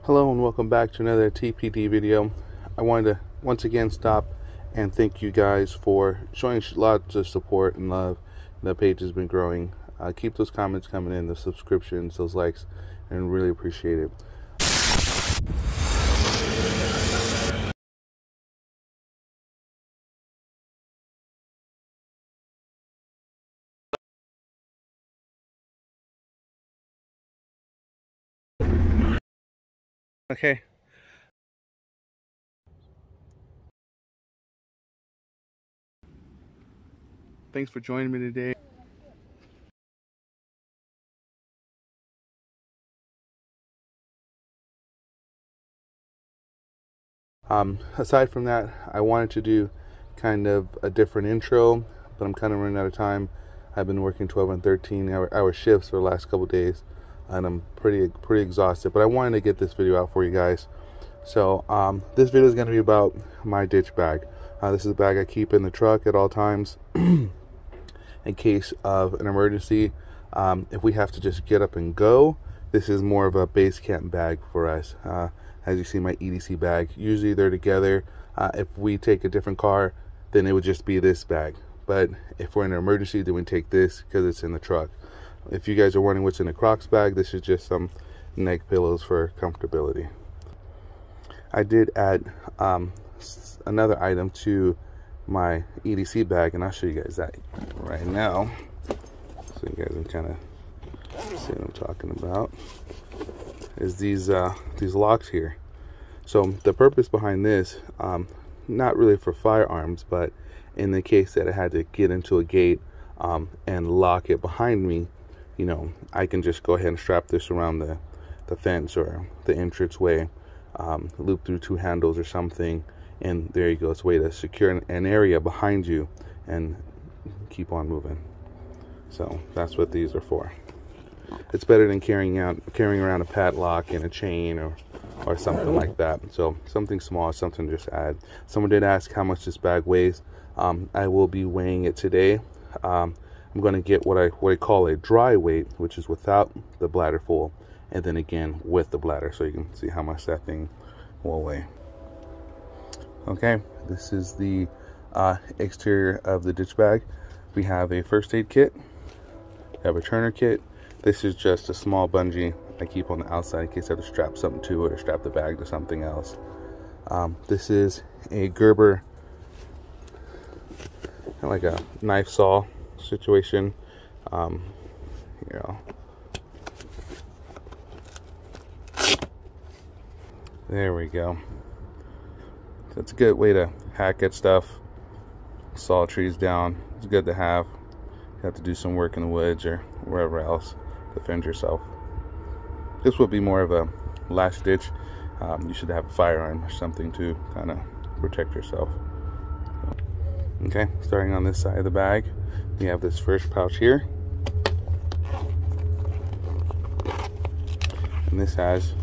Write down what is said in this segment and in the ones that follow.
Hello and welcome back to another TPD video. I wanted to once again stop and thank you guys for showing lots of support and love. The page has been growing. Keep those comments coming in, the subscriptions, those likes, and really appreciate it. Okay. Thanks for joining me today. Aside from that, I wanted to do kind of a different intro, but I'm kind of running out of time. I've been working 12 and 13-hour shifts for the last couple days, and I'm pretty exhausted. But I wanted to get this video out for you guys. So this video is going to be about my ditch bag. This is a bag I keep in the truck at all times in case of an emergency. If we have to just get up and go, this is more of a base camp bag for us. As you see, my EDC bag, usually they're together. If we take a different car, then it would just be this bag. But if we're in an emergency, then we take this because it's in the truck. If you guys are wondering what's in the Crocs bag, this is just some neck pillows for comfortability. I did add another item to my EDC bag, and I'll show you guys that right now, so you guys can kind of see what I'm talking about. Is these locks here. So the purpose behind this, not really for firearms, but in the case that I had to get into a gate and lock it behind me, you know, I can just go ahead and strap this around the fence or the entranceway, loop through two handles or something, and there you go. It's a way to secure an area behind you and keep on moving. So that's what these are for. It's better than carrying around a padlock and a chain or something like that. So something small, something to just add. Someone did ask how much this bag weighs. I will be weighing it today. I'm going to get what I call a dry weight, which is without the bladder full, and then again with the bladder, so you can see how much that thing will weigh. Okay, this is the exterior of the ditch bag. We have a first aid kit. We have a turner kit. This is just a small bungee I keep on the outside in case I have to strap something to it or strap the bag to something else. This is a Gerber, kind of like a knife saw situation. There we go. So it's a good way to hack at stuff, saw trees down. It's good to have. You have to do some work in the woods or wherever else. Defend yourself. This will be more of a last ditch. You should have a firearm or something to kind of protect yourself. Okay, starting on this side of the bag, we have this first pouch here, and this has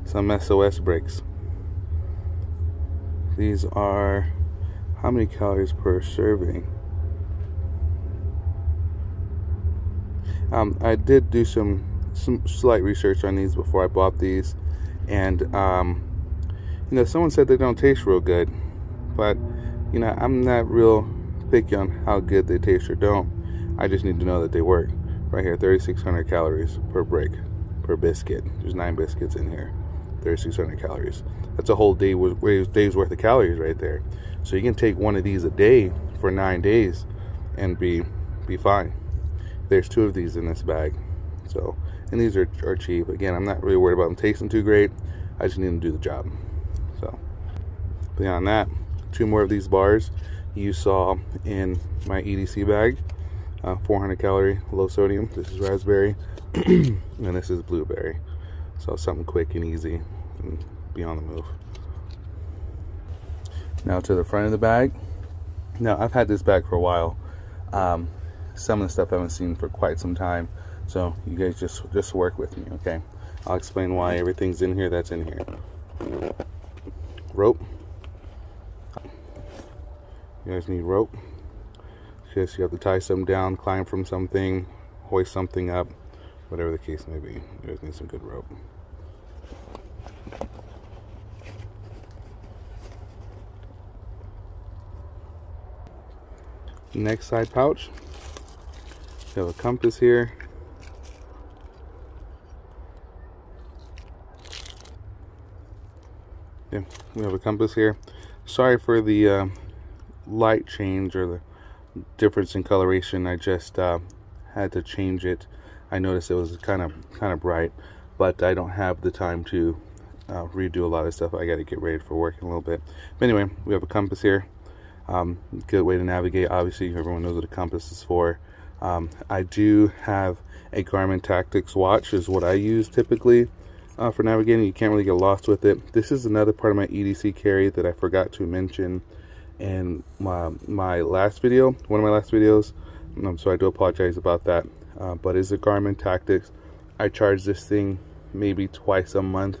some SOS bricks. These are how many calories per serving? I did do some slight research on these before I bought these, and you know, someone said they don't taste real good, but you know, I'm not real picky on how good they taste or don't. I just need to know that they work. Right here, 3,600 calories per brick, per biscuit. There's 9 biscuits in here. 3,600 calories. That's a whole day's worth of calories right there. So you can take one of these a day for 9 days and be fine. There's 2 of these in this bag. So, and these are cheap. Again, I'm not really worried about them tasting too great. I just need them to do the job. So beyond that, 2 more of these bars you saw in my EDC bag. 400 calorie, low sodium. This is raspberry and this is blueberry. So something quick and easy and be on the move. Now to the front of the bag. Now I've had this bag for a while. Some of the stuff I haven't seen for quite some time, so you guys just work with me, okay? I'll explain why everything's in here that's in here. Rope. You guys need rope. Just you have to tie something down, climb from something, hoist something up, whatever the case may be. You guys need some good rope. Next side pouch, we have a compass here. Yeah, we have a compass here. Sorry for the light change or the difference in coloration. I just had to change it. I noticed it was kind of bright, but I don't have the time to redo a lot of stuff. I got to get ready for work in a little bit. But anyway, we have a compass here. Good way to navigate. Obviously, everyone knows what a compass is for. I do have a Garmin Tactics watch, is what I use typically for navigating. You can't really get lost with it. This is another part of my EDC carry that I forgot to mention in my last video, one of my last videos. So I do apologize about that. But it's a Garmin Tactics. I charge this thing maybe twice a month,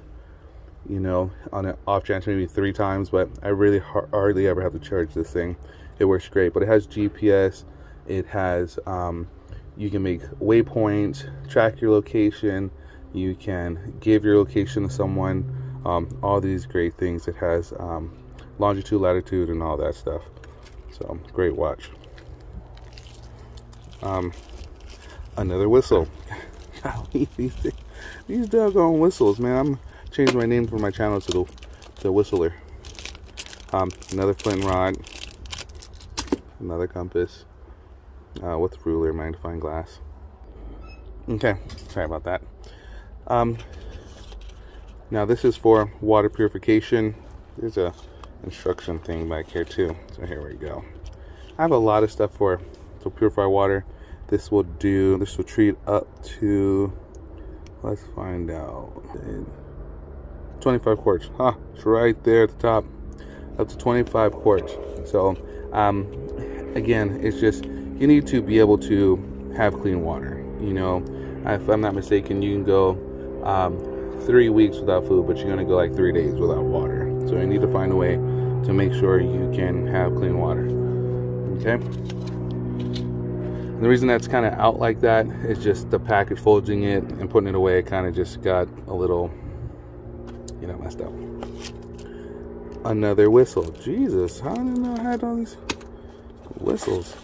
you know, on an off chance maybe 3 times, but I really hardly ever have to charge this thing. It works great, but it has GPS. It has you can make waypoints, track your location, you can give your location to someone, all these great things. It has longitude, latitude, and all that stuff. So great watch. Another whistle. These doggone whistles, man. I'm changing my name for my channel to the Whistler. Another flint rod, another compass with ruler, magnifying glass. Okay, sorry about that. Now this is for water purification. There's a instruction thing back here too. So here we go. I have a lot of stuff to purify water. This will treat up to, let's find out, 25 quarts. Huh, it's right there at the top, up to 25 quarts. So again, it's just, you need to be able to have clean water. You know, if I'm not mistaken, you can go 3 weeks without food, but you're gonna go like 3 days without water. So you need to find a way to make sure you can have clean water. Okay. And the reason that's kind of out like that is just the package, folding it and putting it away, kind of just got a little, you know, messed up. Another whistle. Jesus, I didn't know I had all these whistles.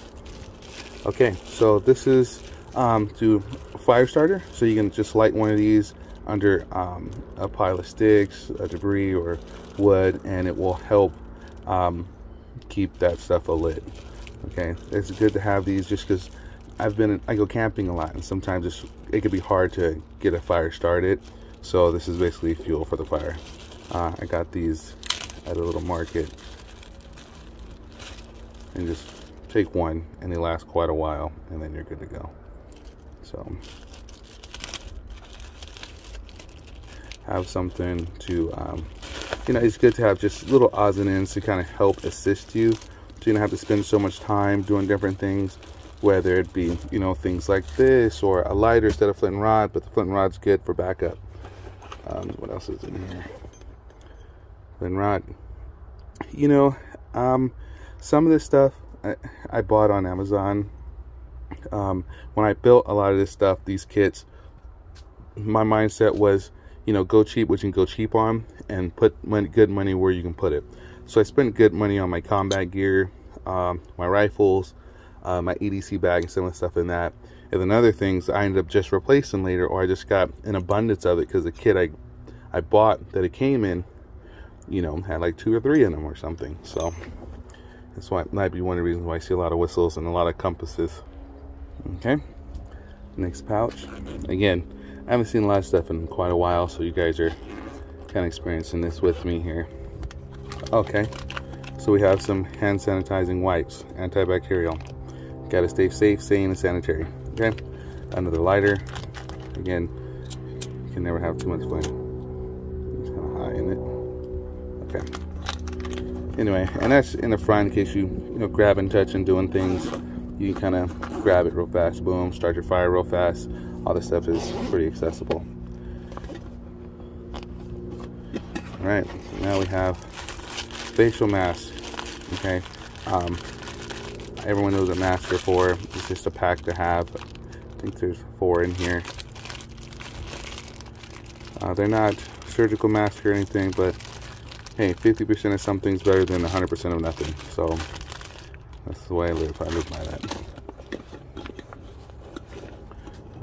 Okay, so this is to fire starter. So you can just light one of these under a pile of sticks, debris, or wood, and it will help keep that stuff alit. Okay, it's good to have these just because I go camping a lot, and sometimes it could be hard to get a fire started. So this is basically fuel for the fire. I got these at a little market, and just take one, and they last quite a while, and then you're good to go. So have something to, you know, it's good to have just little odds and ends to kind of help assist you, so you don't have to spend so much time doing different things, whether it be, you know, things like this, or a lighter instead of flint and rod, but the flint and rod's good for backup. What else is in here? Flint and rod. You know, some of this stuff I bought on Amazon. When I built a lot of this stuff, these kits, my mindset was, you know, go cheap what you can go cheap on, and put good money where you can put it. So I spent good money on my combat gear, my rifles, my EDC bag, and some of the stuff in that. And then other things I ended up just replacing later, or I just got an abundance of it because the kit I bought that it came in, you know, had like 2 or 3 in them or something. So that's why, might be one of the reasons why I see a lot of whistles and a lot of compasses. Okay, next pouch. Again, I haven't seen a lot of stuff in quite a while, so you guys are kind of experiencing this with me here. Okay, so we have some hand sanitizing wipes, antibacterial. Got to stay safe, sane, and sanitary. Okay, another lighter. Again, you can never have too much flame. It's kind of high in it. Okay. Anyway, and that's in the front in case you know, grab and touch and doing things. You can kind of grab it real fast, boom, start your fire real fast. All this stuff is pretty accessible. All right, so now we have facial masks. Okay, everyone knows what masks are for. It's just a pack to have. I think there's 4 in here. They're not surgical masks or anything, but hey, 50% of something's better than 100% of nothing. So that's the way I live. I live by that.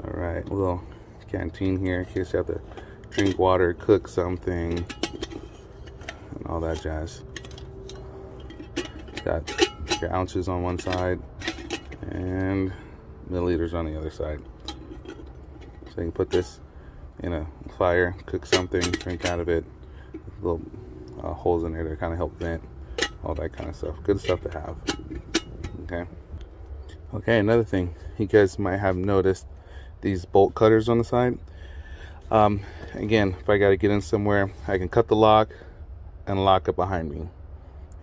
All right, a little canteen here in case you have to drink water, cook something, and all that jazz. Got your ounces on one side and milliliters on the other side. So you can put this in a fire, cook something, drink out of it. Little holes in there to kind of help vent, all that kind of stuff. Good stuff to have. Okay, another thing, you guys might have noticed these bolt cutters on the side. Again, if I got to get in somewhere, I can cut the lock and lock it behind me.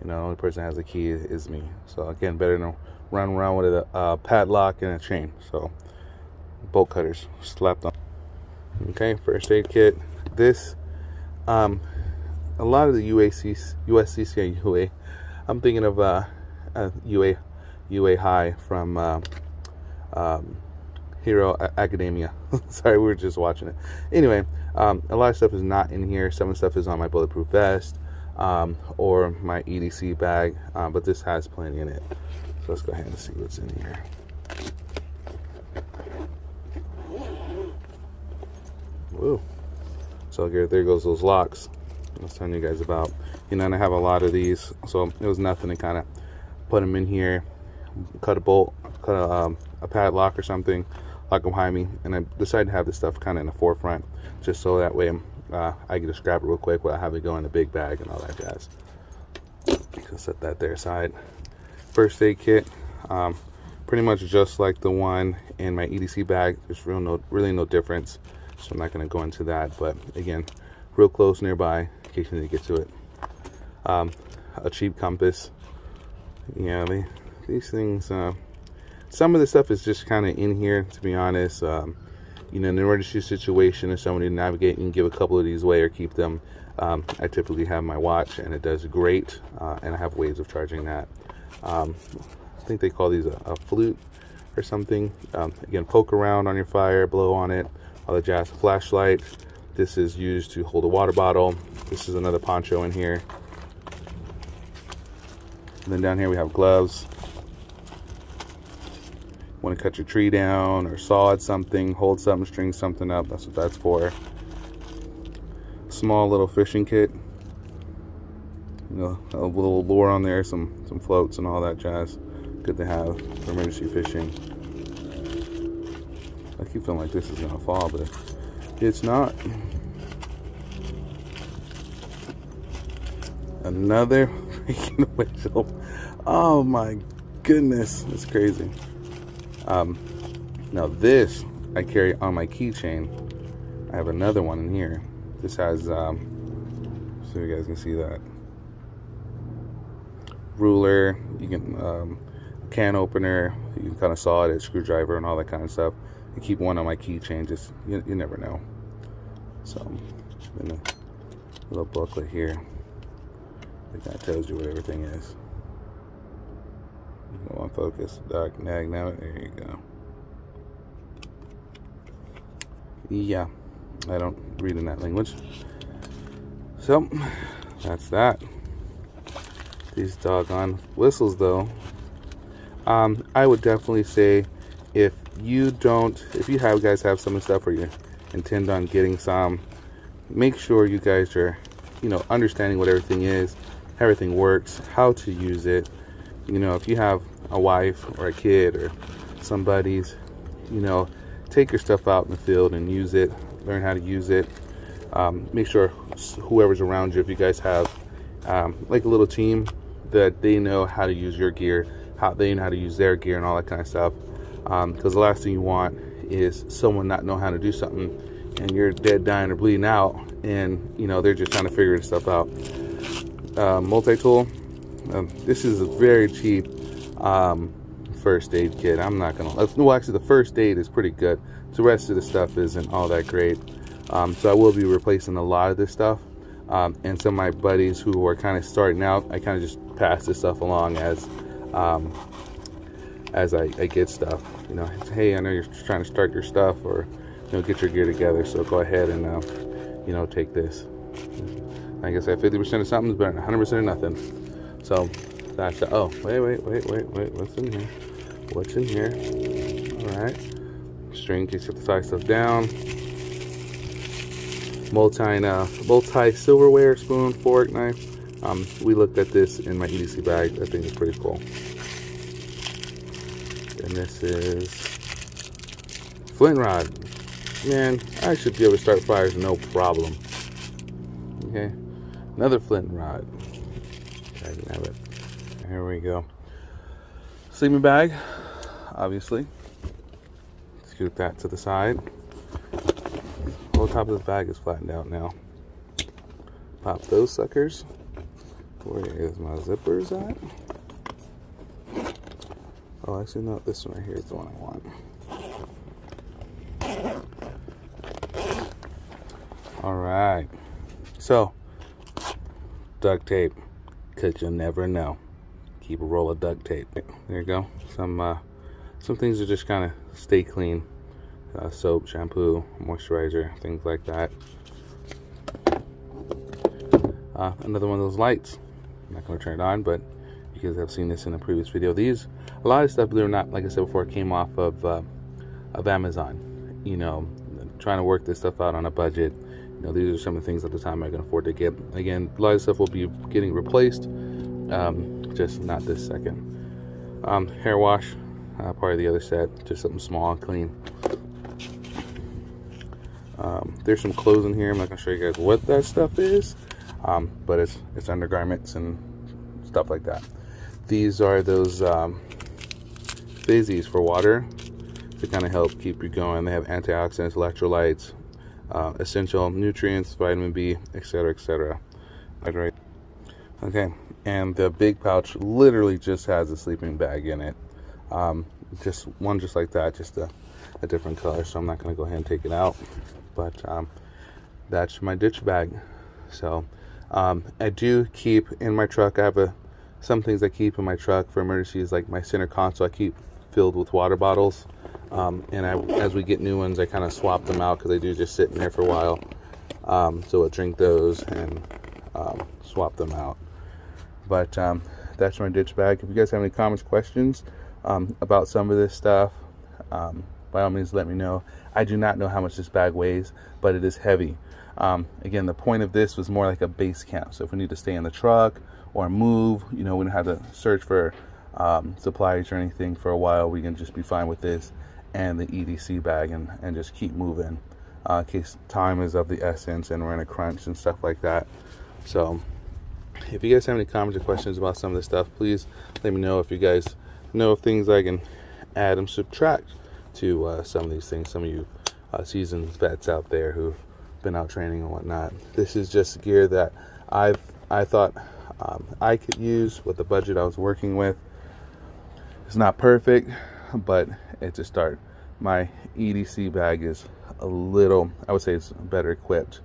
You know, the only person that has the key is me. So again, better than run around with a padlock and a chain. So bolt cutters slapped on. Okay, first aid kit. This, a lot of the UA. I'm thinking of UA High from Hero Academia. Sorry, we were just watching it. Anyway, a lot of stuff is not in here. Some of the stuff is on my bulletproof vest or my EDC bag, but this has plenty in it. So let's go ahead and see what's in here. Woo. So there goes those locks I was telling you guys about. You know, and I have a lot of these, so it was nothing to kind of put them in here, cut a bolt, cut a padlock or something, lock them behind me, and I decided to have this stuff kind of in the forefront, just so that way I can just grab it real quick without having to go in a big bag and all that jazz. So set that there aside. First aid kit, pretty much just like the one in my EDC bag. There's really no difference, so I'm not going to go into that, but again, real close nearby in case you need to get to it. A cheap compass. Yeah, these things, some of the stuff is just kind of in here, to be honest. You know, in an emergency situation, if somebody to navigate, you can give a couple of these away or keep them. I typically have my watch, and it does great, and I have ways of charging that. I think they call these a flute or something. Again, poke around on your fire, blow on it, all the jazz. Flashlight. This is used to hold a water bottle. This is another poncho in here. And then down here we have gloves. Want to cut your tree down or saw at something, hold something, string something up. That's what that's for. Small little fishing kit. You know, a little lure on there, some floats and all that jazz. Good to have for emergency fishing. I keep feeling like this is gonna fall, but it's not. Another freaking whistle. Oh my goodness, it's crazy. Now this I carry on my keychain. I have another one in here. This has so you guys can see that. Ruler, you can can opener, you can kind of saw it, a screwdriver and all that kind of stuff. I keep one on my keychain, just you never know. So in a little booklet here, I think that tells you what everything is. Go on focus, dark nag now. There you go. Yeah, I don't read in that language. So that's that. These doggone whistles though. I would definitely say if you guys have some stuff or you intend on getting some, make sure you guys are, you know, understanding what everything is, how everything works, how to use it. You know, if you have a wife or a kid or somebody's, you know, take your stuff out in the field and use it, learn how to use it. Make sure whoever's around you, if you guys have like a little team, that they know how to use your gear, how they know how to use their gear and all that kind of stuff. Because the last thing you want is someone not know how to do something and you're dead, dying, or bleeding out, and you know they're just trying to figure this stuff out. Multi-tool. This is a very cheap first aid kit. I'm not gonna, well, actually the first aid is pretty good. The rest of the stuff isn't all that great. So I will be replacing a lot of this stuff. And some of my buddies who are kind of starting out, I kind of just pass this stuff along as I get stuff. You know, hey, I know you're trying to start your stuff or, you know, get your gear together. So go ahead and you know, take this. Like I said, 50% of something is better than 100% of nothing. So that's oh, wait, what's in here? What's in here? All right, string keeps the side stuff down. Multi silverware, spoon, fork, knife. We looked at this in my EDC bag. I think it's pretty cool. And this is flint rod. Man, I should be able to start fires no problem. Okay, another flint rod. I can have it. Here we go. Sleeping bag, obviously. Scoot that to the side. The whole top of this bag is flattened out now. Pop those suckers. Where is my zippers at? Oh, actually, no, this one right here is the one I want. All right. So, duct tape, because you'll never know. Keep a roll of duct tape. There you go. Some things that just kind of stay clean. Soap, shampoo, moisturizer, things like that. Another one of those lights. I'm not going to turn it on, but you guys have seen this in a previous video. These, a lot of stuff, believe it or not, like I said before, came off of Amazon. You know, trying to work this stuff out on a budget. You know, these are some of the things at the time I can afford to get. Again, a lot of stuff will be getting replaced, just not this second. Hair wash, part of the other set, just something small and clean. There's some clothes in here. I'm not gonna show you guys what that stuff is, but it's undergarments and stuff like that. These are those fizzies for water to kind of help keep you going. They have antioxidants, electrolytes, essential nutrients, vitamin B, etc., etc. Right. Okay, and the big pouch literally just has a sleeping bag in it. Just one, just like that, just a different color. So I'm not going to go ahead and take it out. But that's my ditch bag. So I do keep in my truck. I have some things I keep in my truck for emergencies, like my center console. I keep filled with water bottles. And as we get new ones, I kind of swap them out because they do just sit in there for a while. So I'll drink those and swap them out. But that's my ditch bag. If you guys have any comments, questions about some of this stuff, by all means, let me know. I do not know how much this bag weighs, but it is heavy. Again, the point of this was more like a base camp. So if we need to stay in the truck or move, you know, we don't have to search for supplies or anything for a while. We can just be fine with this and the EDC bag and just keep moving in case time is of the essence and we're in a crunch and stuff like that. So if you guys have any comments or questions about some of this stuff, please let me know. If you guys know of things I can add and subtract to some of these things, some of you seasoned vets out there who've been out training and whatnot. This is just gear that I thought I could use with the budget I was working with. It's not perfect, but it's a start. My EDC bag is a little, I would say it's better equipped,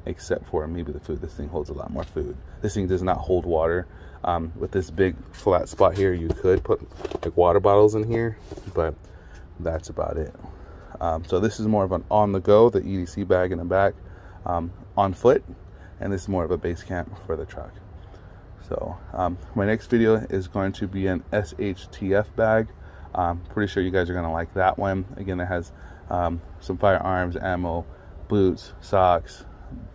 except for maybe the food. This thing holds a lot more food. This thing does not hold water. With this big flat spot here, you could put like water bottles in here, but that's about it. So this is more of an on-the-go, the EDC bag in the back, on foot, and this is more of a base camp for the truck. So my next video is going to be an SHTF bag. Pretty sure you guys are going to like that one. Again, it has some firearms, ammo, boots, socks,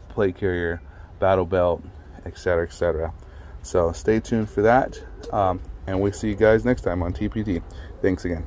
plate carrier, battle belt, etc., etc. So stay tuned for that, and we'll see you guys next time on TPT. Thanks again.